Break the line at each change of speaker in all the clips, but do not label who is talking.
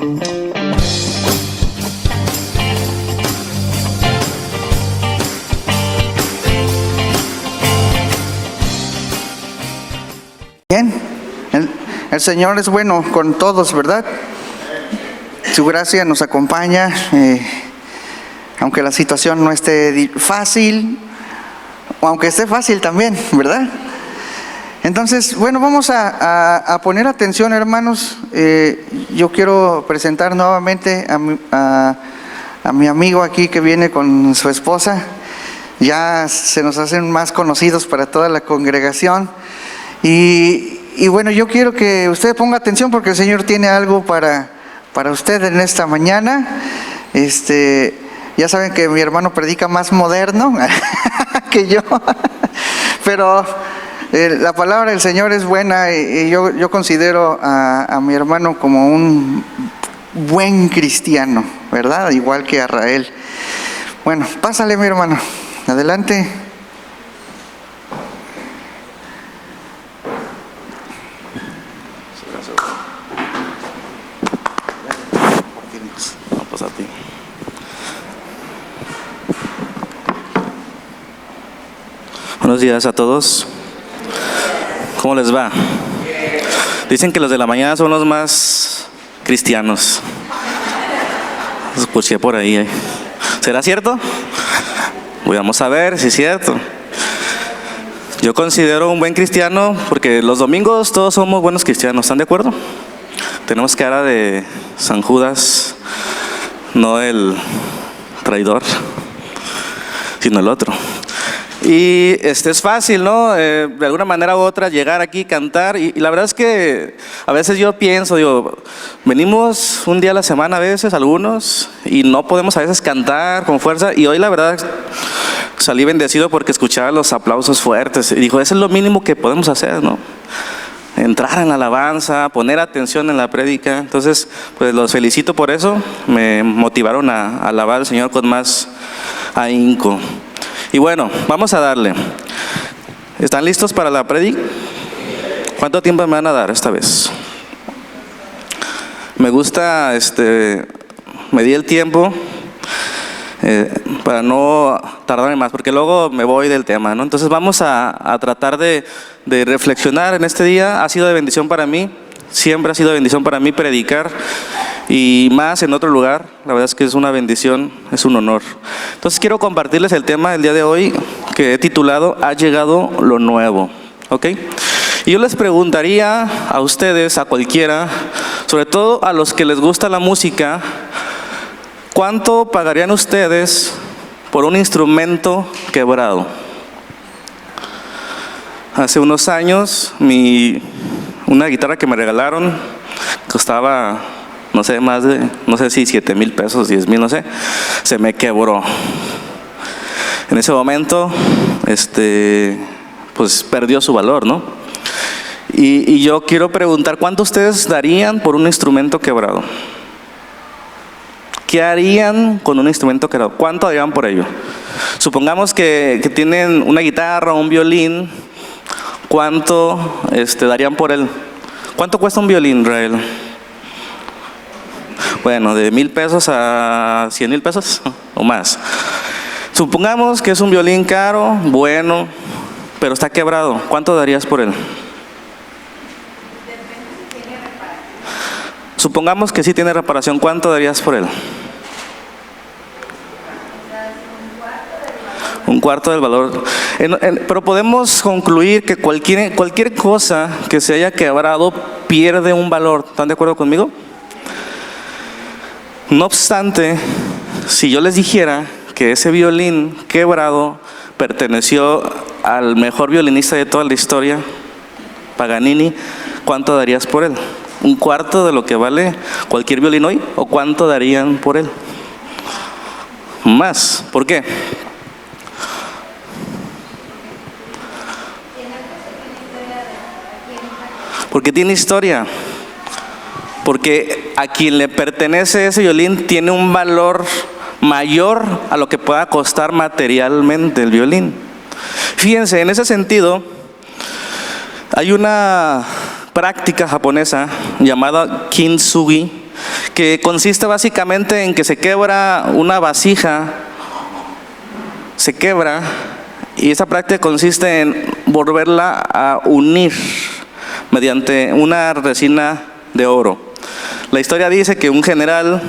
Bien, el Señor es bueno con todos, ¿verdad? Su gracia nos acompaña, aunque la situación no esté fácil, o aunque esté fácil también, ¿verdad? Entonces, bueno, vamos a poner atención, hermanos. Yo quiero presentar nuevamente a mi amigo aquí que viene con su esposa. Ya se nos hacen más conocidos para toda la congregación. Y bueno, yo quiero que usted ponga atención porque el Señor tiene algo para usted en esta mañana. Ya saben que mi hermano predica más moderno que yo, pero la palabra del Señor es buena y yo considero a mi hermano como un buen cristiano, ¿verdad? Igual que a Rael. Bueno, pásale, mi hermano, adelante.
A ti. Buenos días a todos. ¿Cómo les va? Dicen que los de la mañana son los más cristianos. Los escuché por ahí. ¿Será cierto? Vamos a ver si es cierto. Yo considero un buen cristiano porque los domingos todos somos buenos cristianos. ¿Están de acuerdo? Tenemos cara de San Judas, no el traidor, sino el otro. Y es fácil, ¿no? De alguna manera u otra llegar aquí, cantar. Y la verdad es que a veces yo pienso, digo, venimos un día a la semana a veces, algunos, y no podemos a veces cantar con fuerza. Y hoy la verdad salí bendecido porque escuchaba los aplausos fuertes. Y dijo, eso es lo mínimo que podemos hacer, ¿no? Entrar en la alabanza, poner atención en la prédica. Entonces, pues los felicito por eso. Me motivaron a alabar al Señor con más ahínco. Y bueno, vamos a darle. ¿Están listos para la prédica? ¿Cuánto tiempo me van a dar esta vez? Me gusta, medir el tiempo para no tardarme más, porque luego me voy del tema, ¿no? Entonces vamos a tratar de reflexionar en este día. Ha sido de bendición para mí, siempre ha sido de bendición para mí predicar, y más en otro lugar. La verdad es que es una bendición, es un honor. Entonces quiero compartirles el tema del día de hoy que he titulado "Ha llegado lo nuevo", ¿ok? Y yo les preguntaría a ustedes, a cualquiera, sobre todo a los que les gusta la música, ¿cuánto pagarían ustedes por un instrumento quebrado? Hace unos años, una guitarra que me regalaron costaba, no sé, más de, no sé si 7,000 pesos, 10,000, no sé, se me quebró. En ese momento, pues perdió su valor, ¿no? Y yo quiero preguntar, ¿cuánto ustedes darían por un instrumento quebrado? ¿Qué harían con un instrumento quebrado? ¿Cuánto darían por ello? Supongamos que tienen una guitarra o un violín. ¿Cuánto darían por él? ¿Cuánto cuesta un violín, Rael? Bueno, de 1,000 pesos a 100,000 pesos o más. Supongamos que es un violín caro, bueno, pero está quebrado. ¿Cuánto darías por él? Supongamos que sí tiene reparación. ¿Cuánto darías por él? Un cuarto del valor. Pero podemos concluir que cualquier cosa que se haya quebrado pierde un valor. ¿Están de acuerdo conmigo? No obstante, si yo les dijera que ese violín quebrado perteneció al mejor violinista de toda la historia, Paganini, ¿cuánto darías por él? ¿Un cuarto de lo que vale cualquier violín hoy? ¿O cuánto darían por él? Más. ¿Por qué? Porque tiene historia. Porque a quien le pertenece ese violín tiene un valor mayor a lo que pueda costar materialmente el violín. Fíjense, en ese sentido, hay una práctica japonesa llamada kintsugi, que consiste básicamente en que se quebra una vasija, se quebra, y esa práctica consiste en volverla a unir mediante una resina de oro. La historia dice que un general,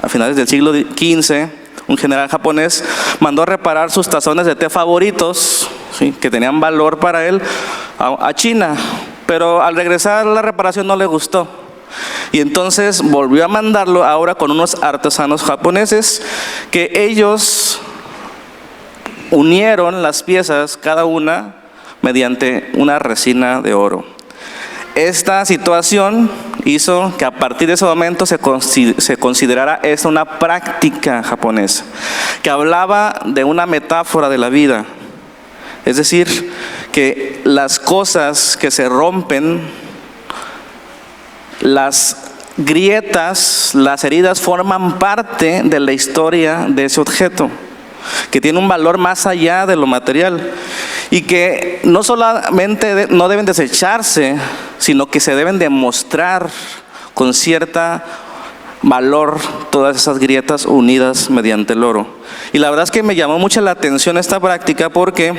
a finales del siglo XV, un general japonés, mandó a reparar sus tazones de té favoritos, ¿sí?, que tenían valor para él, a China. Pero al regresar la reparación no le gustó. Y entonces volvió a mandarlo ahora con unos artesanos japoneses, que ellos unieron las piezas, cada una mediante una resina de oro. Esta situación hizo que a partir de ese momento se considerara esta una práctica japonesa, que hablaba de una metáfora de la vida. Es decir, que las cosas que se rompen, las grietas, las heridas forman parte de la historia de ese objeto, que tiene un valor más allá de lo material, y que no solamente no deben desecharse, sino que se deben demostrar con cierta valor todas esas grietas unidas mediante el oro. Y la verdad es que me llamó mucho la atención esta práctica, porque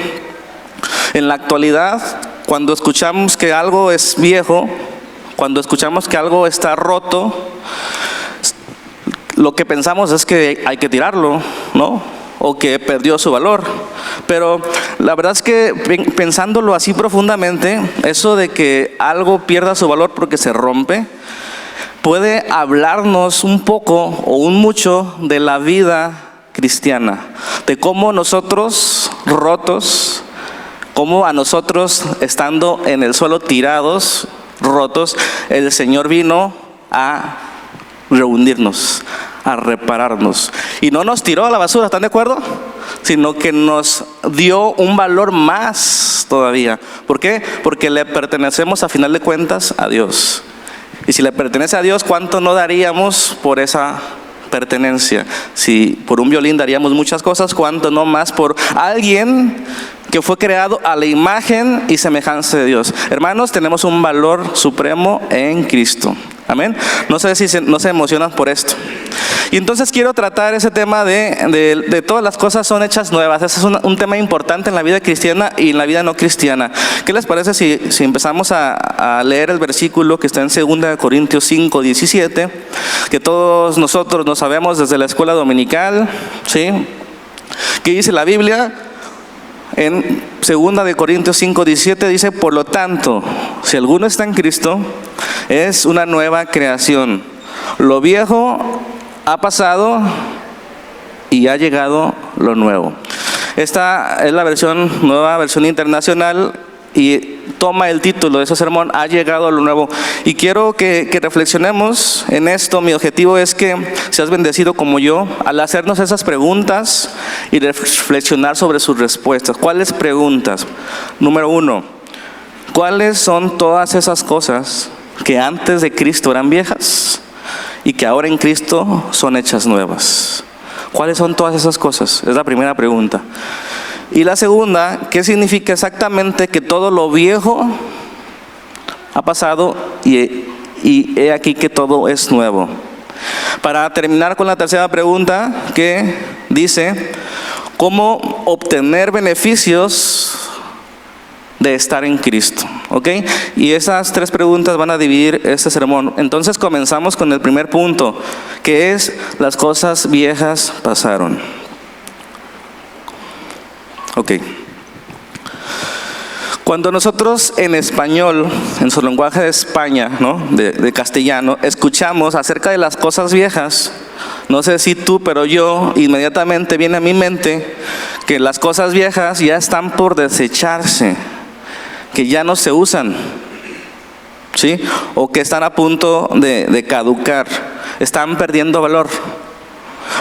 en la actualidad, cuando escuchamos que algo es viejo, cuando escuchamos que algo está roto, lo que pensamos es que hay que tirarlo, ¿no?, o que perdió su valor. Pero la verdad es que pensándolo así profundamente, eso de que algo pierda su valor porque se rompe, puede hablarnos un poco o un mucho de la vida cristiana, de cómo nosotros rotos, cómo a nosotros estando en el suelo tirados, rotos, el Señor vino a reunirnos, a repararnos, y no nos tiró a la basura, ¿están de acuerdo? Sino que nos dio un valor más todavía. ¿Por qué? Porque le pertenecemos a final de cuentas a Dios. Y si le pertenece a Dios, ¿cuánto no daríamos por esa pertenencia? Si por un violín daríamos muchas cosas, ¿cuánto no más por alguien que fue creado a la imagen y semejanza de Dios? Hermanos, tenemos un valor supremo en Cristo. Amén. No sé si no se emocionan por esto. Y entonces quiero tratar ese tema de todas las cosas son hechas nuevas. Ese es un tema importante en la vida cristiana y en la vida no cristiana. ¿Qué les parece si empezamos a leer el versículo que está en 2 Corintios 5, 17, que todos nosotros nos sabemos desde la escuela dominical, ¿sí? ¿Qué dice la Biblia? En 2 Corintios 5, 17 dice: por lo tanto, si alguno está en Cristo, es una nueva creación. Lo viejo ha pasado y ha llegado lo nuevo. Esta es la nueva versión internacional, y toma el título de ese sermón: ha llegado lo nuevo. Y quiero que reflexionemos en esto. Mi objetivo es que seas bendecido como yo al hacernos esas preguntas y reflexionar sobre sus respuestas. ¿Cuáles preguntas? Número 1, ¿cuáles son todas esas cosas que antes de Cristo eran viejas y que ahora en Cristo son hechas nuevas? ¿Cuáles son todas esas cosas? Es la primera pregunta. Y la segunda, ¿qué significa exactamente que todo lo viejo ha pasado y he aquí que todo es nuevo? Para terminar con la tercera pregunta, que dice: ¿cómo obtener beneficios de estar en Cristo? ¿Ok? Y esas tres preguntas van a dividir este sermón. Entonces comenzamos con el primer punto, que es: las cosas viejas pasaron. Ok. Cuando nosotros en español, en su lenguaje de España, ¿no?, de castellano, escuchamos acerca de las cosas viejas, no sé si tú, pero yo, inmediatamente viene a mi mente que las cosas viejas ya están por desecharse, que ya no se usan, ¿sí? O que están a punto de caducar, están perdiendo valor.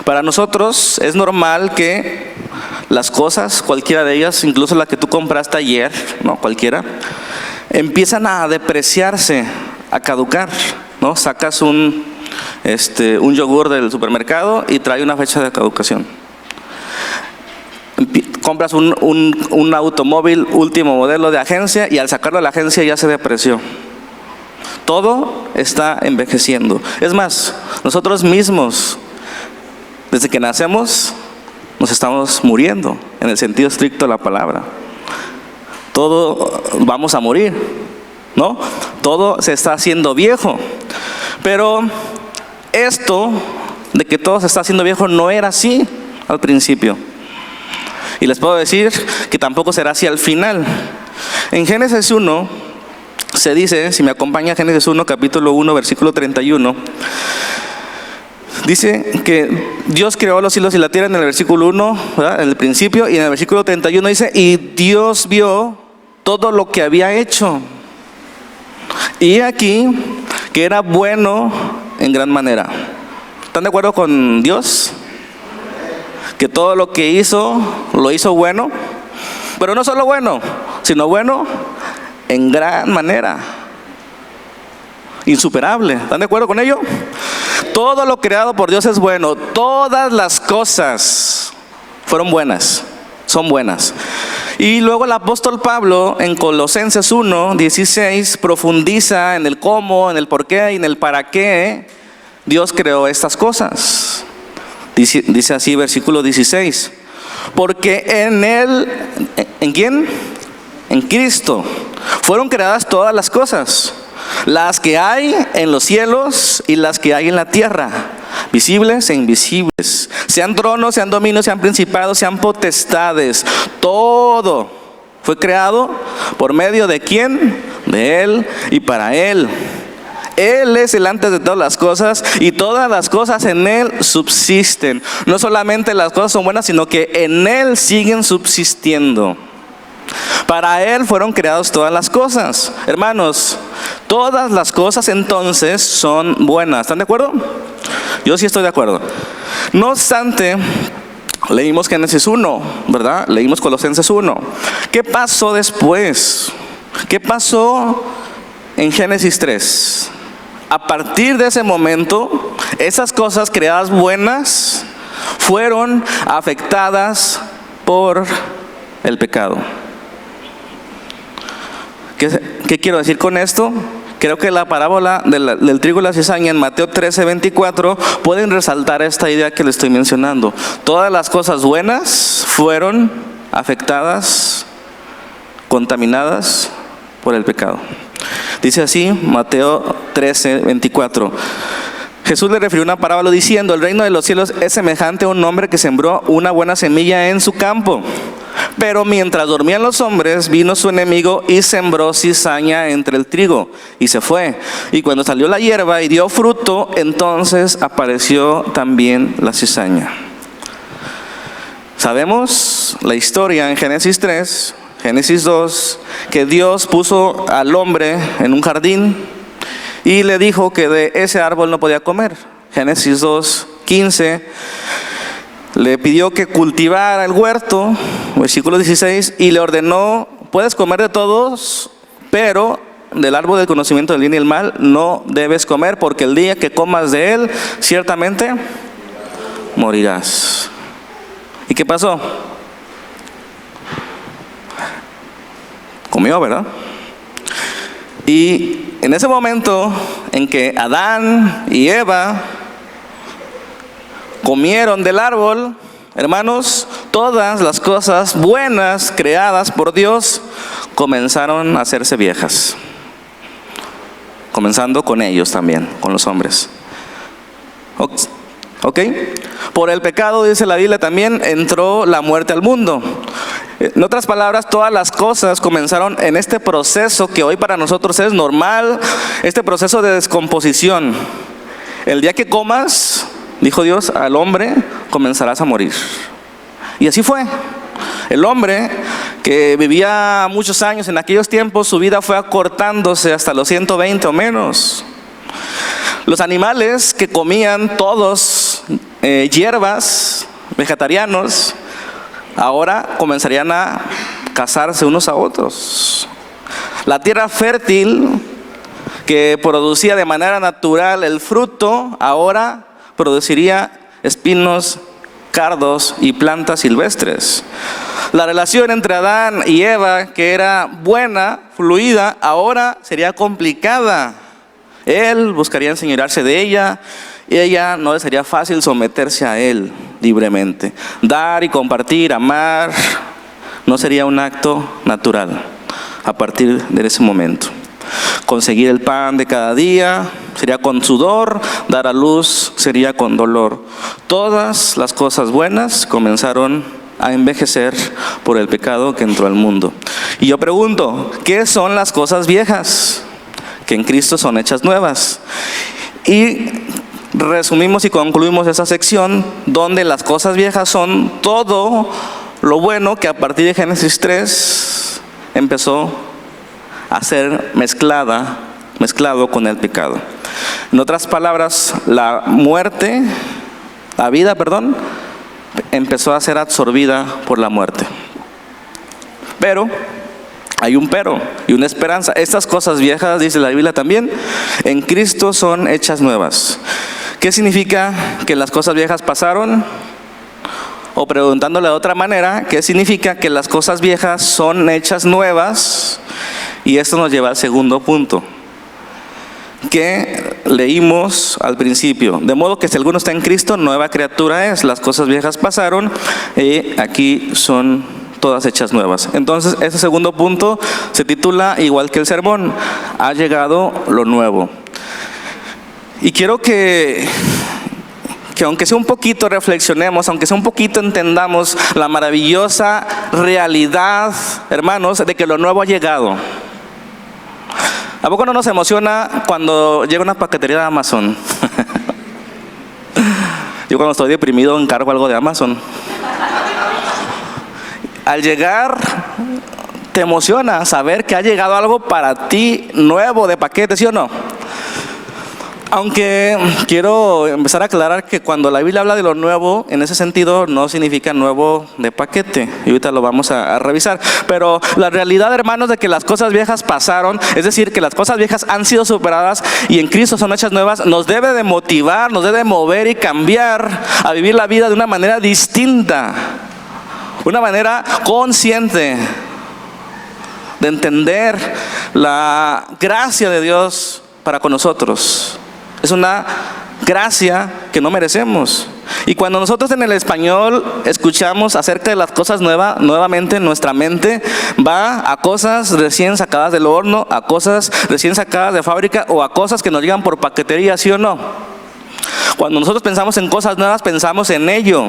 Para nosotros es normal que las cosas, cualquiera de ellas, incluso la que tú compraste ayer, no cualquiera, empiezan a depreciarse, a caducar, ¿no? Sacas un yogur del supermercado y trae una fecha de caducación. Compras un automóvil último modelo de agencia y al sacarlo de la agencia ya se depreció. Todo está envejeciendo. Es más, nosotros mismos, desde que nacemos, nos estamos muriendo, en el sentido estricto de la palabra. Todo vamos a morir, ¿no? Todo se está haciendo viejo. Pero esto de que todo se está haciendo viejo no era así al principio. Y les puedo decir que tampoco será así al final. En Génesis 1 se dice, si me acompaña a Génesis 1, capítulo 1, versículo 31, dice que Dios creó los cielos y la tierra en el versículo 1, ¿verdad?, en el principio, y en el versículo 31 dice, y Dios vio todo lo que había hecho. Y aquí, que era bueno en gran manera. ¿Están de acuerdo con Dios? Que todo lo que hizo, lo hizo bueno. Pero no solo bueno, sino bueno en gran manera. Insuperable. ¿Están de acuerdo con ello? Todo lo creado por Dios es bueno. Todas las cosas fueron buenas. Son buenas. Y luego el apóstol Pablo en Colosenses 1:16 profundiza en el cómo, en el por qué y en el para qué Dios creó estas cosas. Dice así, versículo 16. Porque en Él, ¿en quién? En Cristo, fueron creadas todas las cosas, las que hay en los cielos y las que hay en la tierra, visibles e invisibles, sean tronos, sean dominios, sean principados, sean potestades. Todo fue creado por medio de ¿quién? De Él y para Él. Él es el antes de todas las cosas y todas las cosas en Él subsisten. No solamente las cosas son buenas, sino que en Él siguen subsistiendo. Para Él fueron creadas todas las cosas. Hermanos, todas las cosas entonces son buenas. ¿Están de acuerdo? Yo sí estoy de acuerdo. No obstante, leímos Génesis 1, ¿verdad? Leímos Colosenses 1. ¿Qué pasó después? ¿Qué pasó en Génesis 3? A partir de ese momento, esas cosas creadas buenas fueron afectadas por el pecado. ¿Qué quiero decir con esto? Creo que la parábola del trigo y la cizaña en Mateo 13:24 pueden resaltar esta idea que le estoy mencionando. Todas las cosas buenas fueron afectadas, contaminadas por el pecado. Dice así, Mateo 13:24. Jesús le refirió una parábola diciendo: el reino de los cielos es semejante a un hombre que sembró una buena semilla en su campo. Pero mientras dormían los hombres, vino su enemigo y sembró cizaña entre el trigo y se fue. Y cuando salió la hierba y dio fruto, entonces apareció también la cizaña. Sabemos la historia en Génesis 3, Génesis 2, que Dios puso al hombre en un jardín y le dijo que de ese árbol no podía comer. Génesis 2:15. Le pidió que cultivara el huerto, versículo 16, y le ordenó: puedes comer de todos, pero del árbol del conocimiento del bien y el mal no debes comer, porque el día que comas de él, ciertamente morirás. ¿Y qué pasó? Comió, ¿verdad? Y en ese momento en que Adán y Eva comieron del árbol, hermanos, todas las cosas buenas creadas por Dios comenzaron a hacerse viejas. Comenzando con ellos también, con los hombres. ¿Ok? Por el pecado, dice la Biblia, también entró la muerte al mundo. En otras palabras, todas las cosas comenzaron en este proceso que hoy para nosotros es normal, este proceso de descomposición. El día que comas, dijo Dios al hombre, comenzarás a morir. Y así fue. El hombre que vivía muchos años en aquellos tiempos, su vida fue acortándose hasta los 120 o menos. Los animales que comían todos hierbas, vegetarianos, ahora comenzarían a cazarse unos a otros. La tierra fértil que producía de manera natural el fruto, ahora produciría espinos, cardos y plantas silvestres. La relación entre Adán y Eva, que era buena, fluida, ahora sería complicada Él buscaría enseñorearse de ella y ella no le sería fácil someterse a él libremente. Dar y compartir, amar, no sería un acto natural a partir de ese momento. Conseguir el pan de cada día sería con sudor, dar a luz sería con dolor. Todas las cosas buenas comenzaron a envejecer por el pecado que entró al mundo. Y yo pregunto, ¿qué son las cosas viejas? Que en Cristo son hechas nuevas. Y resumimos y concluimos esa sección donde las cosas viejas son todo lo bueno que a partir de Génesis 3 empezó a ser mezclado con el pecado. En otras palabras, la vida, empezó a ser absorbida por la muerte. Pero hay un pero y una esperanza. Estas cosas viejas, dice la Biblia también, en Cristo son hechas nuevas. ¿Qué significa que las cosas viejas pasaron? O preguntándole de otra manera, ¿qué significa que las cosas viejas son hechas nuevas? Y esto nos lleva al segundo punto que leímos al principio. De modo que si alguno está en Cristo, nueva criatura es. Las cosas viejas pasaron y aquí son todas hechas nuevas. Entonces, ese segundo punto se titula igual que el sermón: ha llegado lo nuevo. Y quiero que aunque sea un poquito reflexionemos, aunque sea un poquito entendamos la maravillosa realidad, hermanos, de que lo nuevo ha llegado. ¿A poco no nos emociona cuando llega una paquetería de Amazon? Yo cuando estoy deprimido encargo algo de Amazon. Al llegar, te emociona saber que ha llegado algo para ti nuevo de paquete, ¿sí o no? Aunque quiero empezar a aclarar que cuando la Biblia habla de lo nuevo, en ese sentido no significa nuevo de paquete. Y ahorita lo vamos a revisar. Pero la realidad, hermanos, de que las cosas viejas pasaron, es decir, que las cosas viejas han sido superadas y en Cristo son hechas nuevas, nos debe de motivar, nos debe de mover y cambiar a vivir la vida de una manera distinta, una manera consciente de entender la gracia de Dios para con nosotros. Es una gracia que no merecemos. Y cuando nosotros en el español escuchamos acerca de las cosas nuevas, nuevamente nuestra mente va a cosas recién sacadas del horno, a cosas recién sacadas de fábrica o a cosas que nos llegan por paquetería, ¿sí o no? Cuando nosotros pensamos en cosas nuevas, pensamos en ello.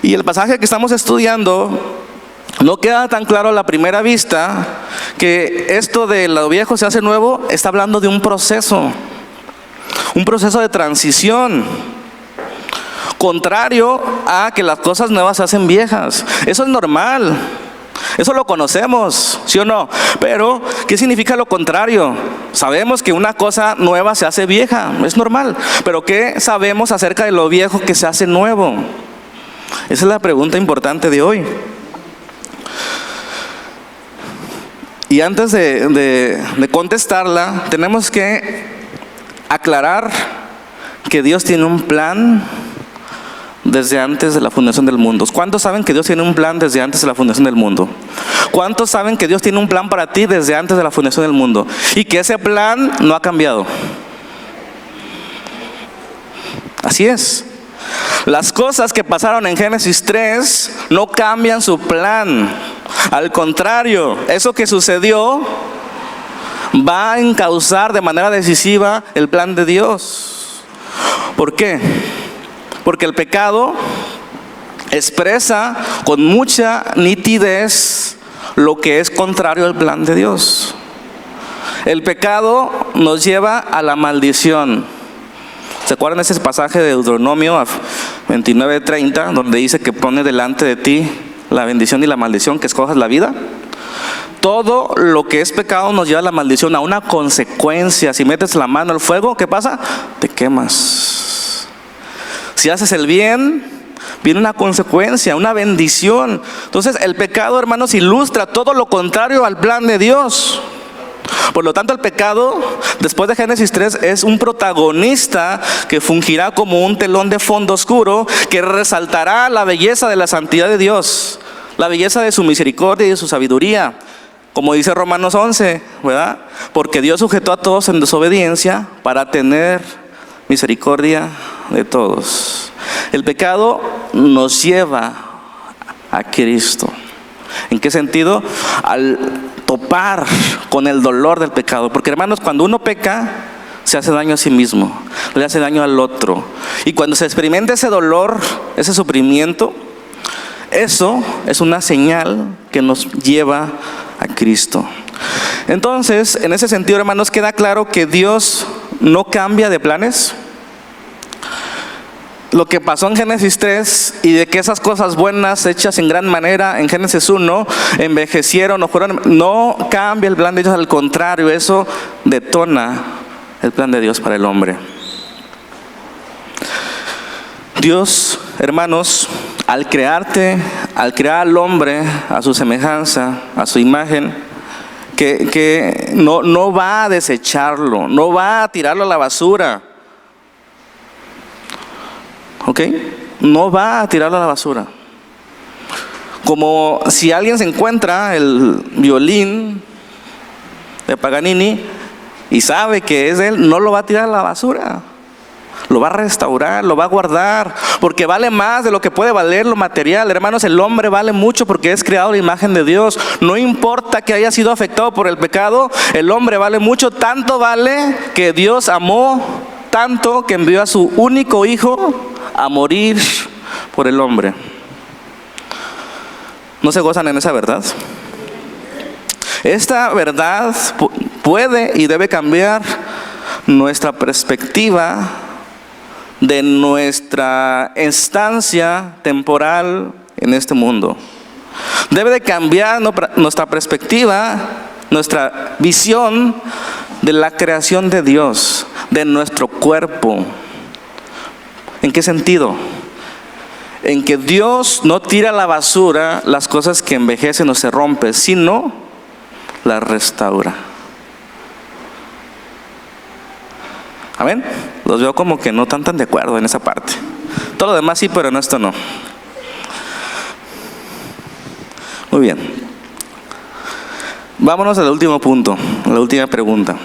Y el pasaje que estamos estudiando no queda tan claro a la primera vista que esto de lo viejo se hace nuevo está hablando de un proceso de transición, contrario a que las cosas nuevas se hacen viejas. Eso es normal, eso lo conocemos, ¿sí o no? Pero, ¿qué significa lo contrario? Sabemos que una cosa nueva se hace vieja, es normal, pero ¿qué sabemos acerca de lo viejo que se hace nuevo? Esa es la pregunta importante de hoy. Y antes de contestarla, tenemos que aclarar que Dios tiene un plan desde antes de la fundación del mundo. ¿Cuántos saben que Dios tiene un plan desde antes de la fundación del mundo? ¿Cuántos saben que Dios tiene un plan para ti desde antes de la fundación del mundo? Y que ese plan no ha cambiado. Así es. Las cosas que pasaron en Génesis 3 no cambian su plan. Al contrario, eso que sucedió va a encauzar de manera decisiva el plan de Dios. ¿Por qué? Porque el pecado expresa con mucha nitidez lo que es contrario al plan de Dios. El pecado nos lleva a la maldición. ¿Se acuerdan de ese pasaje de Deuteronomio 29:30, donde dice que pone delante de ti la bendición y la maldición, que escojas la vida? Todo lo que es pecado nos lleva a la maldición, a una consecuencia. Si metes la mano al fuego, ¿qué pasa? Te quemas. Si haces el bien, viene una consecuencia, una bendición. Entonces el pecado, hermanos, ilustra todo lo contrario al plan de Dios. Por lo tanto, el pecado, después de Génesis 3, es un protagonista que fungirá como un telón de fondo oscuro que resaltará la belleza de la santidad de Dios, la belleza de su misericordia y de su sabiduría. Como dice Romanos 11, ¿verdad? Porque Dios sujetó a todos en desobediencia para tener misericordia de todos. El pecado nos lleva a Cristo. ¿En qué sentido? Al topar con el dolor del pecado. Porque, hermanos, cuando uno peca, se hace daño a sí mismo, le hace daño al otro. Y cuando se experimenta ese dolor, ese sufrimiento, eso es una señal que nos lleva a Cristo. Entonces, en ese sentido, hermanos, queda claro que Dios no cambia de planes. Lo que pasó en Génesis 3 y de que esas cosas buenas hechas en gran manera en Génesis 1 envejecieron o fueron, no cambia el plan de Dios, al contrario, eso detona el plan de Dios para el hombre. Dios, hermanos, al crear al hombre a su semejanza, a su imagen, que no va a desecharlo, no va a tirarlo a la basura. ¿Ok? No va a tirarlo a la basura. Como si alguien se encuentra el violín de Paganini y sabe que es de él, no lo va a tirar a la basura. Lo va a restaurar, lo va a guardar, porque vale más de lo que puede valer lo material. Hermanos, el hombre vale mucho porque es creado a la imagen de Dios. No importa que haya sido afectado por el pecado, el hombre vale mucho. Tanto vale que Dios amó tanto que envió a su único hijo a morir por el hombre. ¿No se gozan en esa verdad? Esta verdad puede y debe cambiar nuestra perspectiva de nuestra estancia temporal en este mundo. Debe de cambiar nuestra perspectiva, nuestra visión de la creación de Dios, de nuestro cuerpo. ¿En qué sentido? En que Dios no tira a la basura las cosas que envejecen o se rompen, sino las restaura. Amén. Los veo como que no están tan de acuerdo en esa parte. Todo lo demás sí, pero en esto no. Muy bien. Vámonos al último punto, a la última pregunta.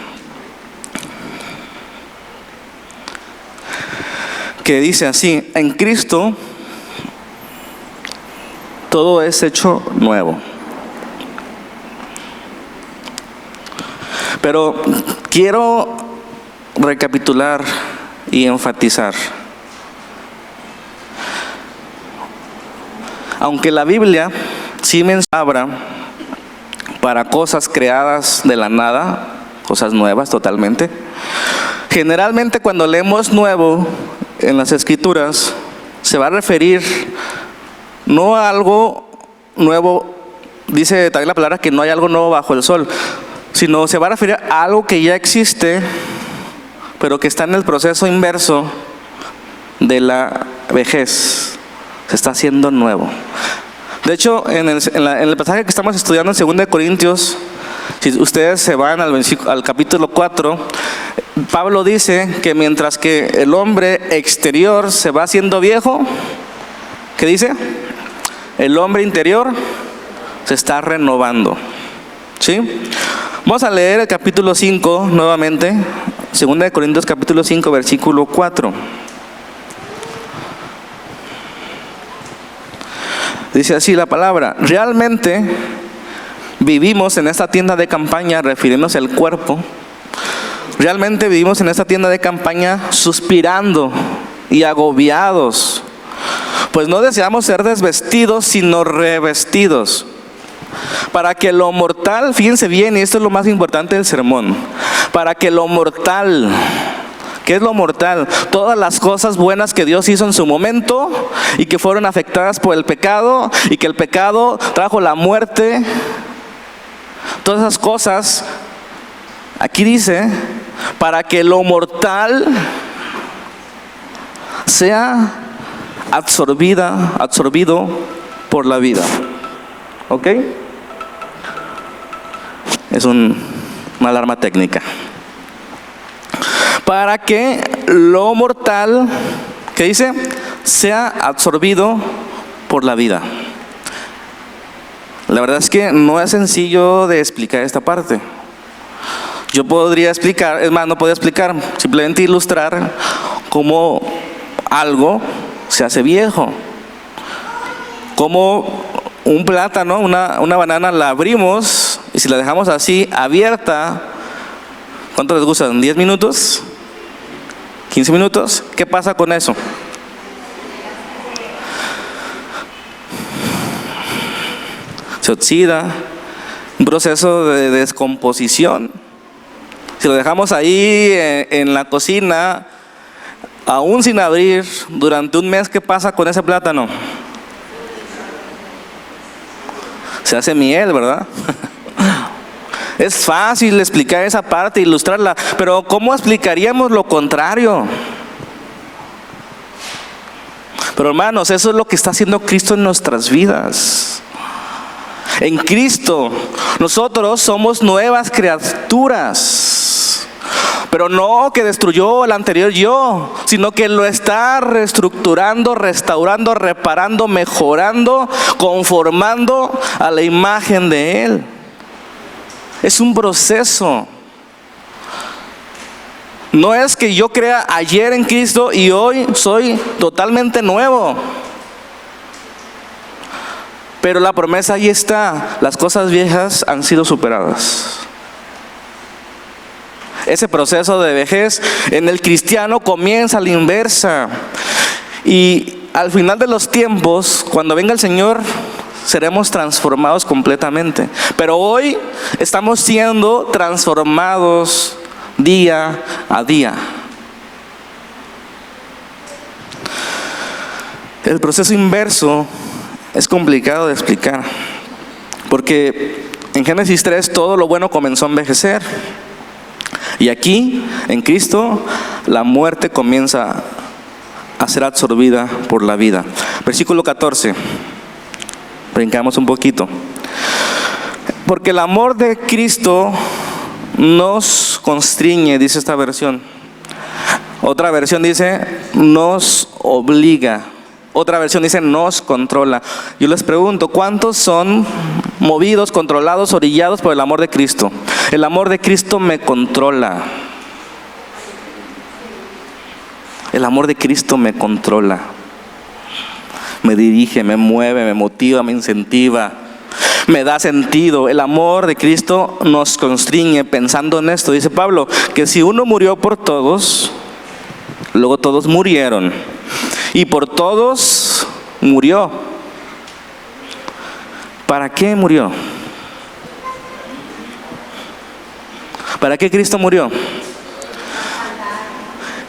Que dice así: en Cristo todo es hecho nuevo. Pero quiero recapitular y enfatizar. Aunque la Biblia sí menciona para cosas creadas de la nada, cosas nuevas totalmente, generalmente cuando leemos nuevo en las Escrituras se va a referir no a algo nuevo, dice también la palabra que no hay algo nuevo bajo el sol, sino se va a referir a algo que ya existe, pero que está en el proceso inverso de la vejez. Se está haciendo nuevo. De hecho, en el pasaje que estamos estudiando en 2 Corintios, si ustedes se van al capítulo 4, Pablo dice que mientras que el hombre exterior se va haciendo viejo, ¿qué dice? El hombre interior se está renovando. ¿Sí? Vamos a leer el capítulo 5 nuevamente, 2 Corintios capítulo 5, versículo 4. Dice así la palabra: realmente vivimos en esta tienda de campaña, refiriéndose al cuerpo. Realmente vivimos en esta tienda de campaña suspirando y agobiados, pues no deseamos ser desvestidos, sino revestidos, para que lo mortal, fíjense bien, y esto es lo más importante del sermón, para que lo mortal, ¿qué es lo mortal? Todas las cosas buenas que Dios hizo en su momento y que fueron afectadas por el pecado, y que el pecado trajo la muerte, todas esas cosas, aquí dice, para que lo mortal sea absorbido por la vida. ¿Ok? Es una alarma técnica. Para que lo mortal, ¿qué dice? Sea absorbido por la vida. La verdad es que no es sencillo de explicar esta parte. Yo podría explicar, es más, no podría explicar, simplemente ilustrar cómo algo se hace viejo. Como un plátano, una banana la abrimos y si la dejamos así abierta, ¿cuánto les gusta? ¿10 minutos? ¿15 minutos? ¿Qué pasa con eso? Se oxida, un proceso de descomposición. Si lo dejamos ahí en la cocina, aún sin abrir, durante un mes, ¿qué pasa con ese plátano? Se hace miel, ¿verdad? Es fácil explicar esa parte, ilustrarla, pero ¿cómo explicaríamos lo contrario? Pero hermanos, eso es lo que está haciendo Cristo en nuestras vidas. En Cristo, nosotros somos nuevas criaturas, pero no que destruyó el anterior yo, sino que lo está reestructurando, restaurando, reparando, mejorando, conformando a la imagen de Él. Es un proceso. No es que yo crea ayer en Cristo y hoy soy totalmente nuevo. Pero la promesa ahí está, las cosas viejas han sido superadas. Ese proceso de vejez en el cristiano comienza a la inversa. Y al final de los tiempos, cuando venga el Señor, seremos transformados completamente. Pero hoy estamos siendo transformados día a día. El proceso inverso es complicado de explicar, porque en Génesis 3 todo lo bueno comenzó a envejecer, y aquí en Cristo la muerte comienza a ser absorbida por la vida. Versículo 14, brincamos un poquito. Porque el amor de Cristo nos constriñe, dice esta versión. Otra versión dice nos obliga. Otra versión dice nos controla. Yo les pregunto, ¿cuántos son movidos, controlados, orillados por el amor de Cristo? El amor de Cristo me controla. El amor de Cristo me controla. Me dirige, me mueve, me motiva, me incentiva, me da sentido. El amor de Cristo nos constriñe. Pensando en esto, dice Pablo, que si uno murió por todos, luego todos murieron. Y por todos murió. ¿Para qué murió? ¿Para qué Cristo murió?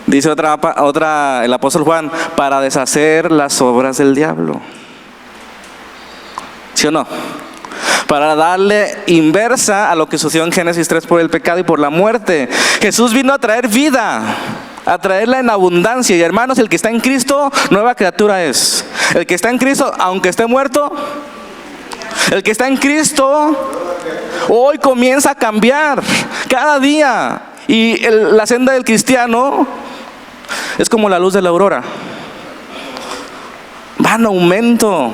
Dice otra, el apóstol Juan, para deshacer las obras del diablo. ¿Sí o no? Para darle inversa a lo que sucedió en Génesis 3 por el pecado y por la muerte. Jesús vino a traer vida, a traerla en abundancia. Y hermanos, el que está en Cristo, nueva criatura es. El que está en Cristo, aunque esté muerto, el que está en Cristo, hoy comienza a cambiar cada día. Y la senda del cristiano es como la luz de la aurora. Va en aumento.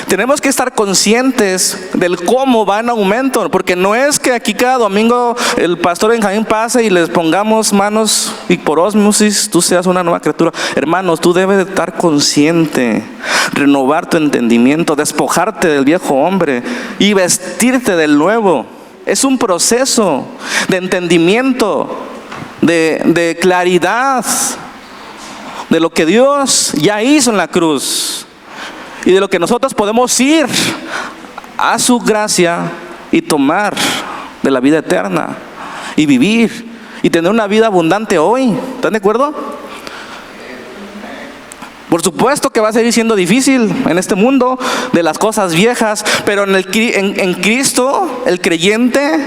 Tenemos que estar conscientes del cómo va en aumento, porque no es que aquí cada domingo el pastor Benjamín pase y les pongamos manos y por ósmosis tú seas una nueva criatura. Hermanos, tú debes de estar consciente, renovar tu entendimiento, despojarte del viejo hombre y vestirte del nuevo. Es un proceso de entendimiento, de claridad de lo que Dios ya hizo en la cruz. Y de lo que nosotros podemos ir a su gracia y tomar de la vida eterna y vivir y tener una vida abundante hoy. ¿Están de acuerdo? Por supuesto que va a seguir siendo difícil en este mundo de las cosas viejas, pero en Cristo, el creyente,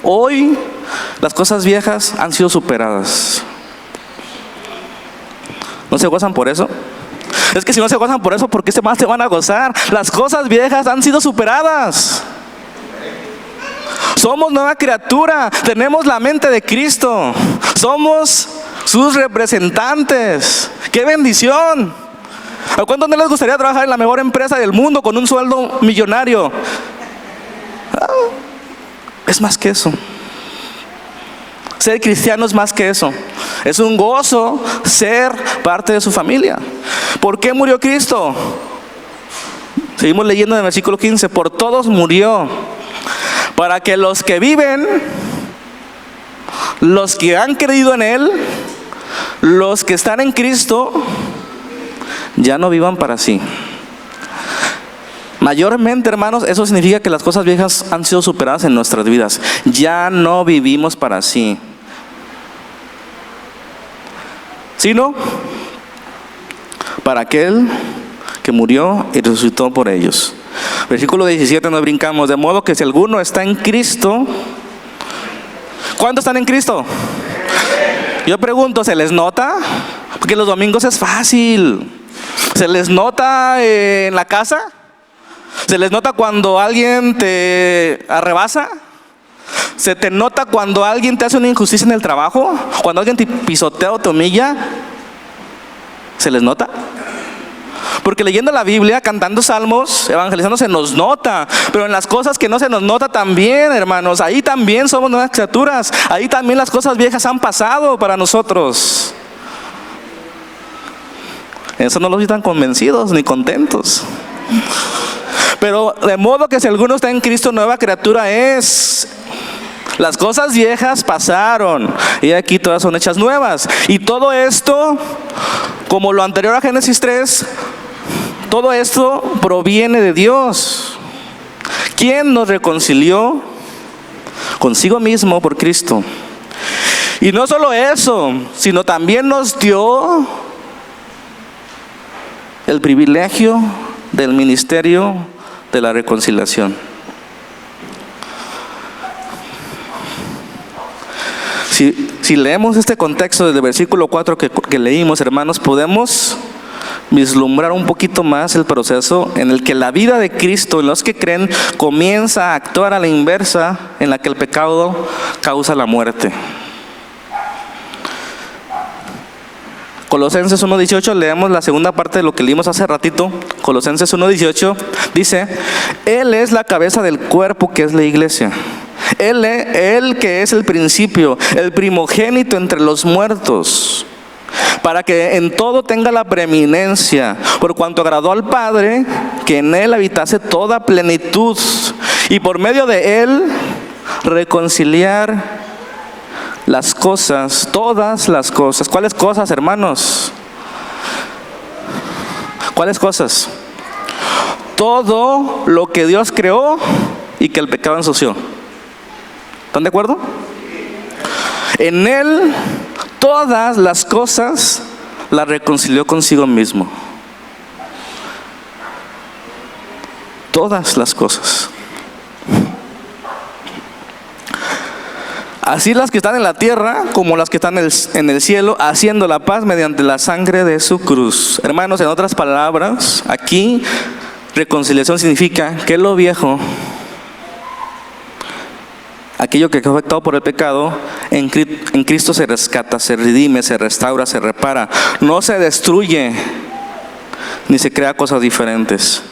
hoy las cosas viejas han sido superadas. ¿No se gozan por eso? Es que si no se gozan por eso, ¿por qué más se van a gozar? Las cosas viejas han sido superadas. Somos nueva criatura, tenemos la mente de Cristo, somos sus representantes. ¡Qué bendición! ¿A cuántos no les gustaría trabajar en la mejor empresa del mundo con un sueldo millonario? Es más que eso. Ser cristiano es más que eso. Es un gozo ser parte de su familia. ¿Por qué murió Cristo? Seguimos leyendo en el versículo 15. Por todos murió, para que los que viven, los que han creído en Él, los que están en Cristo, ya no vivan para sí. Mayormente, hermanos, eso significa que las cosas viejas han sido superadas en nuestras vidas. Ya no vivimos para sí, sino para aquel que murió y resucitó por ellos. Versículo 17 nos brincamos. De modo que si alguno está en Cristo, ¿cuántos están en Cristo? Yo pregunto, ¿se les nota? Porque los domingos es fácil. ¿Se les nota en la casa? ¿Se les nota cuando alguien te arrebasa? ¿Se te nota cuando alguien te hace una injusticia en el trabajo? ¿Cuando alguien te pisotea o te humilla? ¿Se les nota? Porque leyendo la Biblia, cantando salmos, evangelizando se nos nota. Pero en las cosas que no se nos nota también, hermanos, ahí también somos nuevas criaturas. Ahí también las cosas viejas han pasado para nosotros. Eso no los están convencidos ni contentos. Pero de modo que si alguno está en Cristo, nueva criatura es. Las cosas viejas pasaron y aquí todas son hechas nuevas. Y todo esto, como lo anterior a Génesis 3, todo esto proviene de Dios, quien nos reconcilió consigo mismo por Cristo. Y no solo eso, sino también nos dio el privilegio del ministerio de la reconciliación. Si leemos este contexto desde el versículo 4 que leímos, hermanos, podemos vislumbrar un poquito más el proceso en el que la vida de Cristo, en los que creen, comienza a actuar a la inversa, en la que el pecado causa la muerte. Colosenses 1:18, leemos la segunda parte de lo que leímos hace ratito. Colosenses 1:18 dice: Él es la cabeza del cuerpo, que es la iglesia. Él que es el principio, el primogénito entre los muertos, para que en todo tenga la preeminencia, por cuanto agradó al Padre que en Él habitase toda plenitud, y por medio de Él reconciliar las cosas, todas las cosas. ¿Cuáles cosas, hermanos? ¿Cuáles cosas? Todo lo que Dios creó y que el pecado ensució. ¿Están de acuerdo? En Él todas las cosas las reconcilió consigo mismo. Todas las cosas. Así las que están en la tierra como las que están en el cielo, haciendo la paz mediante la sangre de su cruz. Hermanos, en otras palabras, aquí reconciliación significa que lo viejo, aquello que fue afectado por el pecado, en Cristo se rescata, se redime, se restaura, se repara. No se destruye, ni se crea cosas diferentes.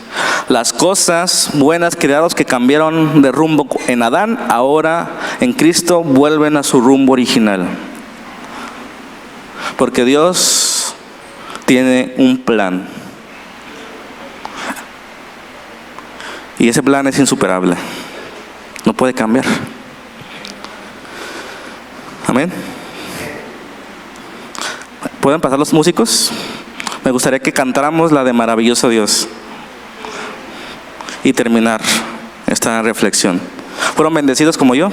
Las cosas buenas creadas que cambiaron de rumbo en Adán, ahora en Cristo vuelven a su rumbo original. Porque Dios tiene un plan. Y ese plan es insuperable. No puede cambiar. Amén. ¿Pueden pasar los músicos? Me gustaría que cantáramos la de Maravilloso Dios y terminar esta reflexión. ¿Fueron bendecidos como yo?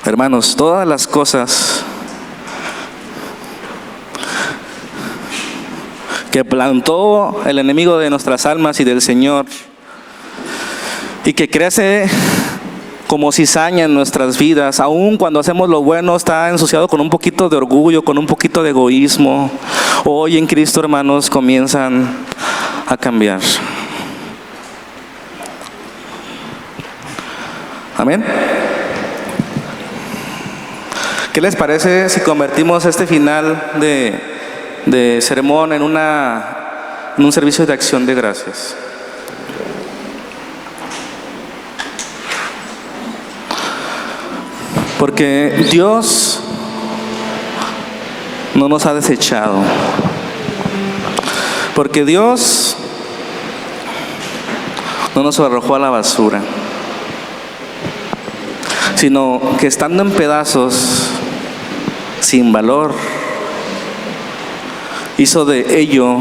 Hermanos, todas las cosas que plantó el enemigo de nuestras almas y del Señor, y que crece como cizaña en nuestras vidas, aun cuando hacemos lo bueno, está ensuciado con un poquito de orgullo, con un poquito de egoísmo. Hoy en Cristo, hermanos, comienzan a cambiar. Amén. ¿Qué les parece si convertimos este final de sermón en un servicio de acción de gracias? Porque Dios no nos ha desechado. Porque Dios no nos arrojó a la basura, sino que estando en pedazos, sin valor, hizo de ello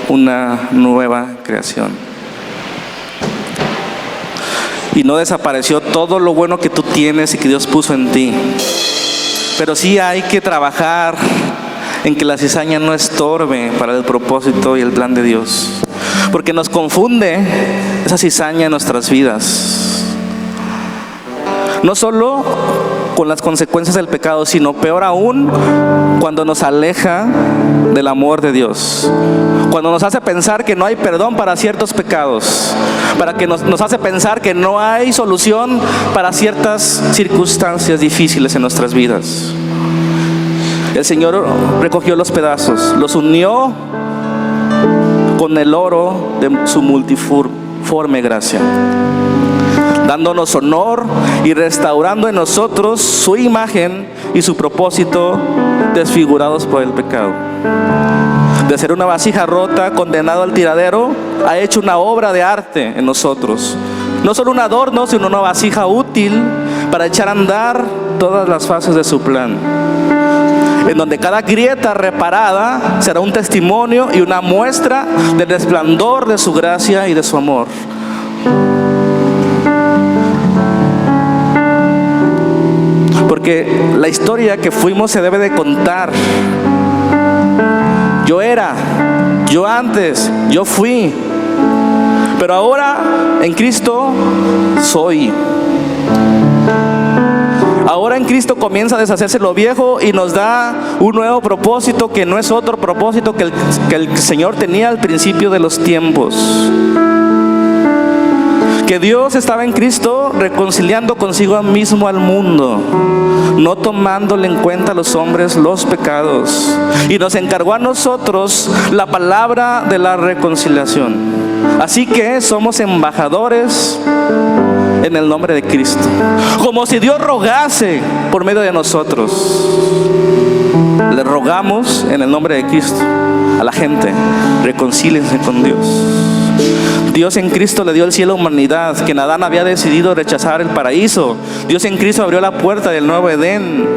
una nueva creación. Y no desapareció todo lo bueno que tú tienes y que Dios puso en ti. Pero sí hay que trabajar en que la cizaña no estorbe para el propósito y el plan de Dios. Porque nos confunde esa cizaña en nuestras vidas. No solo con las consecuencias del pecado, sino peor aún, cuando nos aleja del amor de Dios. Cuando nos hace pensar que no hay perdón para ciertos pecados. Nos hace pensar que no hay solución para ciertas circunstancias difíciles en nuestras vidas. El Señor recogió los pedazos, los unió con el oro de su multiforme gracia, dándonos honor y restaurando en nosotros su imagen y su propósito desfigurados por el pecado. De ser una vasija rota, condenado al tiradero, ha hecho una obra de arte en nosotros. No solo un adorno, sino una vasija útil para echar a andar todas las fases de su plan, en donde cada grieta reparada será un testimonio y una muestra del resplandor de su gracia y de su amor. Porque la historia que fuimos se debe de contar. Yo era, yo antes, yo fui, pero ahora en Cristo soy. Ahora en Cristo comienza a deshacerse lo viejo y nos da un nuevo propósito que no es otro propósito que el Señor tenía al principio de los tiempos. Que Dios estaba en Cristo reconciliando consigo mismo al mundo, no tomándole en cuenta a los hombres los pecados, y nos encargó a nosotros la palabra de la reconciliación. Así que somos embajadores en el nombre de Cristo, como si Dios rogase por medio de nosotros. Le rogamos en el nombre de Cristo a la gente: reconcíliense con Dios. Dios en Cristo le dio el cielo a la humanidad, que Adán había decidido rechazar el paraíso. Dios en Cristo abrió la puerta del nuevo Edén.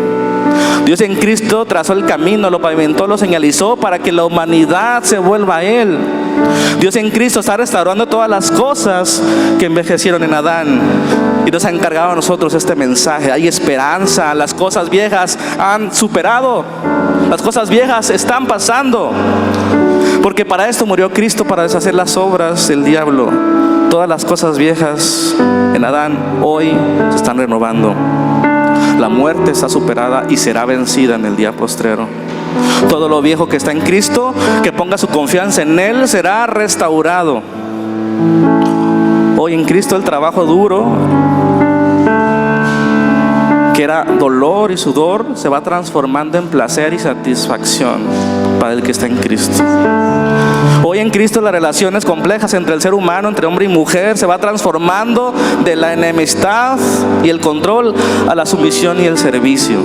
Dios en Cristo trazó el camino, lo pavimentó, lo señalizó para que la humanidad se vuelva a Él. Dios en Cristo está restaurando todas las cosas que envejecieron en Adán, y nos ha encargado a nosotros este mensaje. Hay esperanza, las cosas viejas han superado, las cosas viejas están pasando, porque para esto murió Cristo, para deshacer las obras del diablo. Todas las cosas viejas en Adán hoy se están renovando. La muerte está superada y será vencida en el día postrero. Todo lo viejo que está en Cristo, que ponga su confianza en Él, será restaurado. Hoy en Cristo el trabajo duro, que era dolor y sudor, se va transformando en placer y satisfacción para el que está en Cristo. Hoy en Cristo las relaciones complejas entre el ser humano, entre hombre y mujer, se va transformando de la enemistad y el control a la sumisión y el servicio,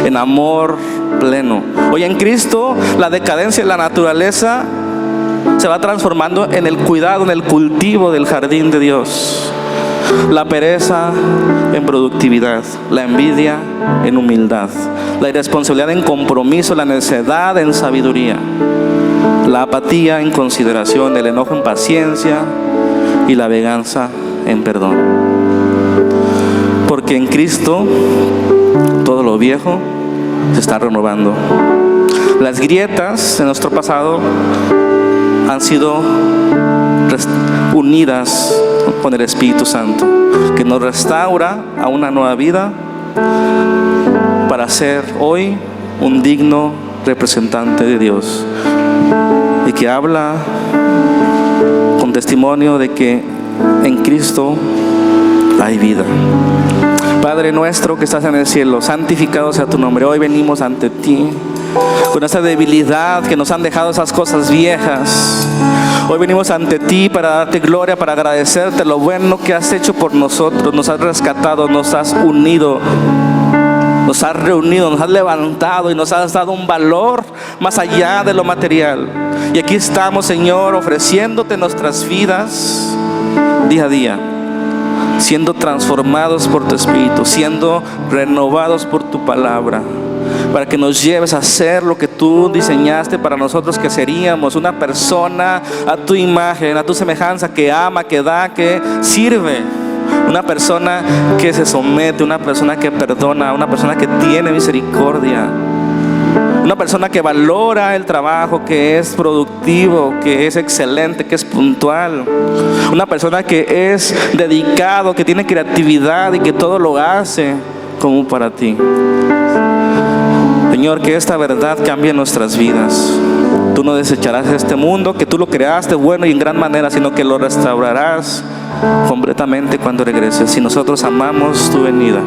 en amor pleno. Hoy en Cristo la decadencia de la naturaleza se va transformando en el cuidado, en el cultivo del jardín de Dios. La pereza en productividad, la envidia en humildad, la irresponsabilidad en compromiso, la necedad en sabiduría, la apatía en consideración, el enojo en paciencia y la venganza en perdón. Porque en Cristo todo lo viejo se está renovando. Las grietas de nuestro pasado han sido unidas con el Espíritu Santo, que nos restaura a una nueva vida para ser hoy un digno representante de Dios, y que habla con testimonio de que en Cristo hay vida. Padre nuestro que estás en el cielo, santificado sea tu nombre. Hoy venimos ante ti con esa debilidad que nos han dejado esas cosas viejas. Hoy venimos ante ti para darte gloria, para agradecerte lo bueno que has hecho por nosotros. Nos has rescatado, nos has unido Nos has reunido, nos has levantado y nos has dado un valor más allá de lo material. Y aquí estamos, Señor, ofreciéndote nuestras vidas día a día, siendo transformados por tu Espíritu, siendo renovados por tu palabra, para que nos lleves a hacer lo que tú diseñaste para nosotros, que seríamos una persona a tu imagen, a tu semejanza, que ama, que da, que sirve. Una persona que se somete, una persona que perdona, una persona que tiene misericordia, una persona que valora el trabajo, que es productivo, que es excelente, que es puntual, una persona que es dedicado, que tiene creatividad y que todo lo hace como para ti. Señor, que esta verdad cambie nuestras vidas. Tú no desecharás este mundo, que tú lo creaste bueno y en gran manera, sino que lo restaurarás completamente cuando regreses. Si nosotros amamos tu venida.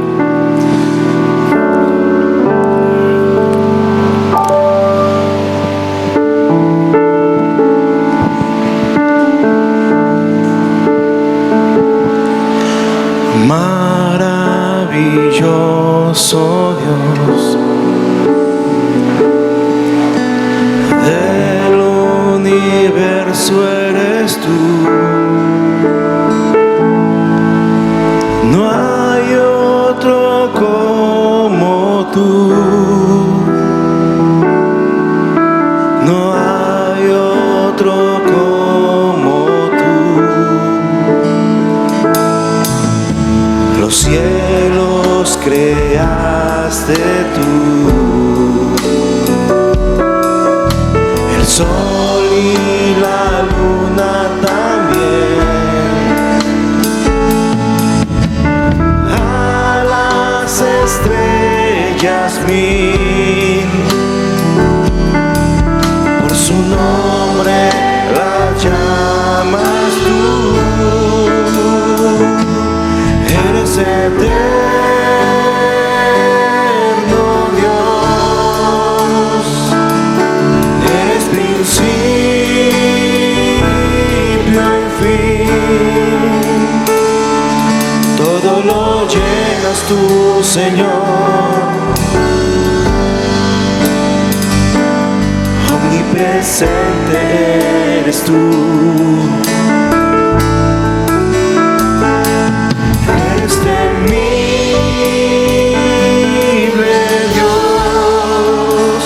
Maravilloso Dios del universo eres tú. No hay otro como tú. No hay otro como tú. Los cielos creaste tú, el sol y la luna también, a las estrellas mil, por su nombre las llamas tú. Eres eterno Dios, eres principio y fin, todo lo llenas tú, Señor, omnipresente eres tú. Temible Dios,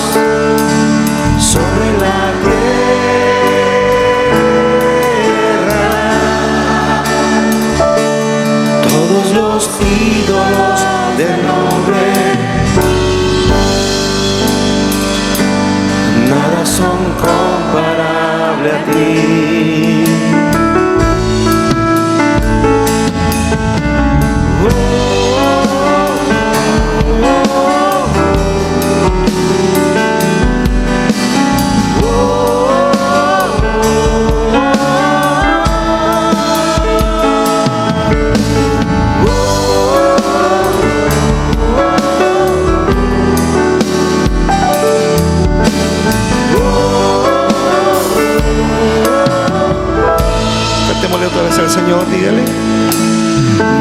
sobre la tierra, todos los ídolos del hombre, nada son comparables a ti. Cantémosle otra vez al Señor, dígale.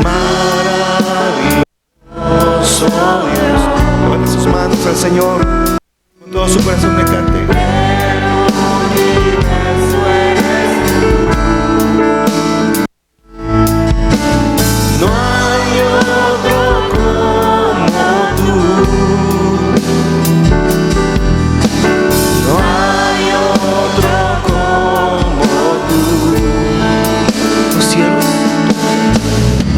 Maravilloso Dios. Levante sus manos al Señor. Con todo su corazón le cante. No hay otro como tú. No hay otro como tú.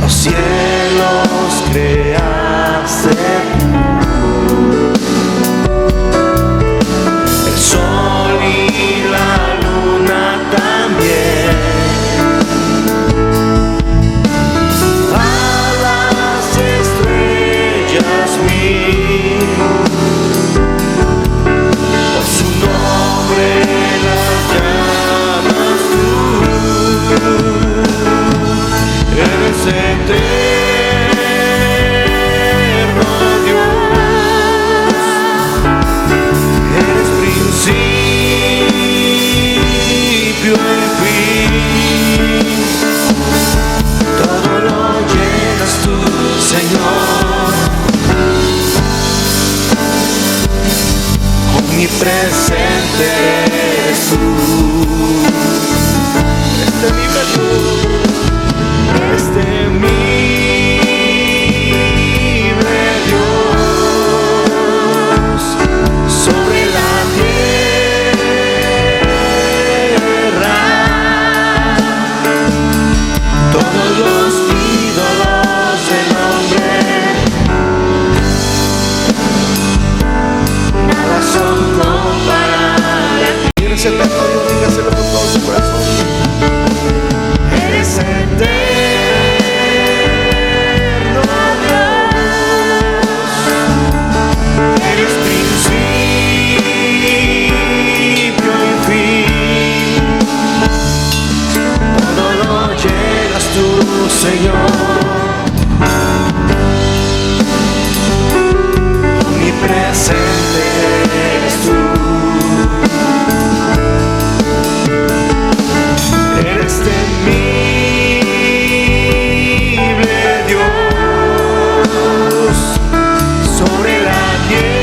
Los cielos creaste tú, el sol Omnipresente eres tú. Eres temible Dios. Eres temible Dios. Sobre la tierra, todos los ídolos del hombre nada son comparables a ti. Eres eterno Dios, dígaselo con todo su corazón. Eres eterno Dios. Eres principio y fin. Todo lo llenas tú, Señor. Omnipresente eres tú. Eres temible Dios. Sobre la tierra,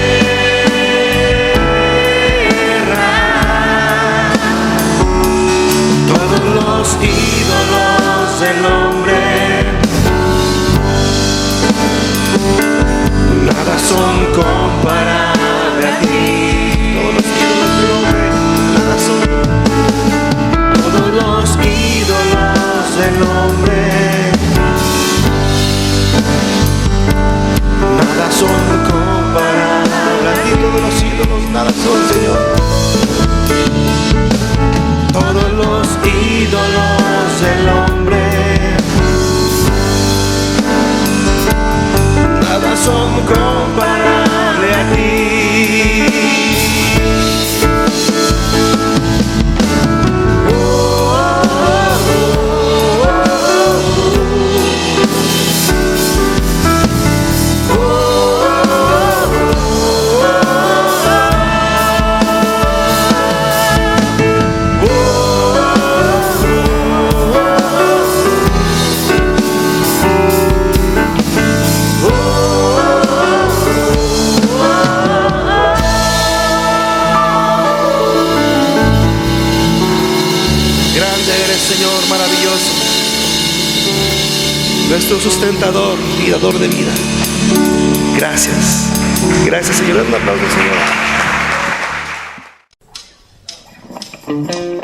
todos los ídolos del hombre nada son comparables a ti. Todos los ídolos del hombre nada son. Todos los ídolos del hombre nada son comparables a ti. Todos los ídolos nada son, Señor. Todos los ídolos del hombre nada son comparables a ti. Señor, maravilloso, nuestro sustentador y dador de vida. Gracias, gracias, Señor. Un aplauso, Señor.